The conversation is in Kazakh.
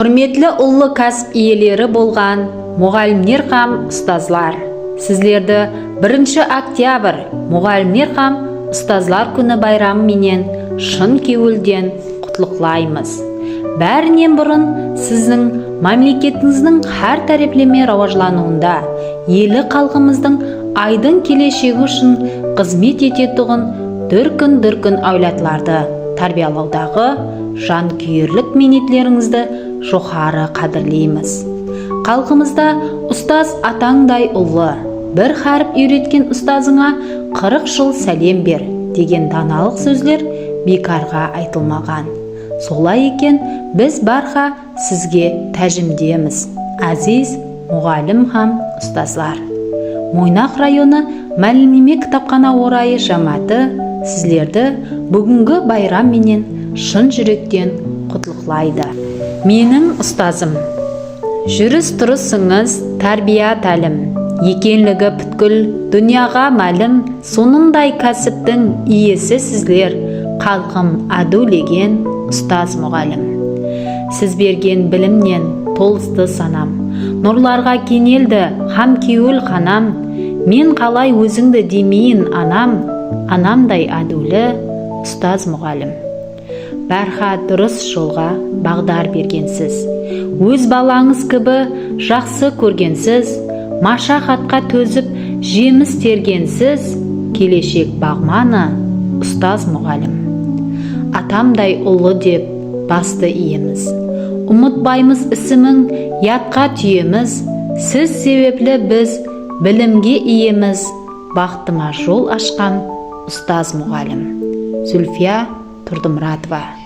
Құрметлі ұлы кәсіп иелері болған мұғалімдер һәм ұстазлар, сіздерді 1 октябрь мұғалімдер һәм ұстазлар күні байрамы менен шын кеуілден құтлықлаймыз. Бәрінен бұрын сіздің мемлекетіңіздің һәр тәреплеме рауажлануында, елі қалғымыздың айдың келешегі үшін қызмет ететұғын дүркін әулетларды тарбиялаудағы жанкүйерлік минетлеріңізді жоғары қадірлейміз. Қалқымызда ұстаз атаңдай ұлы, бір харіп үйреткен ұстазыңа 40 жыл сәлем бер деген даналық сөздер бекарға айтылмаған. Солай екен, біз барға сізге тәжімдеміз, әзиз мұғалім һәм ұстазлар. Мойнақ районы мәлімнеме кітапхана орайы жаматы сіздерді бүгінгі байрам менен шын жүректен құтлықлайды. Менің ұстазым, жүріс-тұрысыңыз тәрбия тәлім, екенлігі бүткіл дүнияға мәлім, сонындай кәсіптің иесі сізлер, қалқым әдулеген ұстаз мұғалім. Сіз берген білімнен толысты санам, нұрларға кенелді һәм кеуіл қанам, мен қалай өзіңді демейін анам, анамдай әдулі ұстаз мұғалім. Бәрға дұрыс жолға бағдар бергенсіз, өз балаңыз кібі жақсы көргенсіз, машақатқа төзіп жеміс тергенсіз, келешек бағманы ұстаз мұғалім. Атамдай ұлы деп басты иеміз, ұмытпаймыз ісімің ятқа түйеміз, сіз себеплі біз білімге иеміз, бақтыма жол ашқан ұстаз мұғалім. Зүлфия Тұрдымұратова.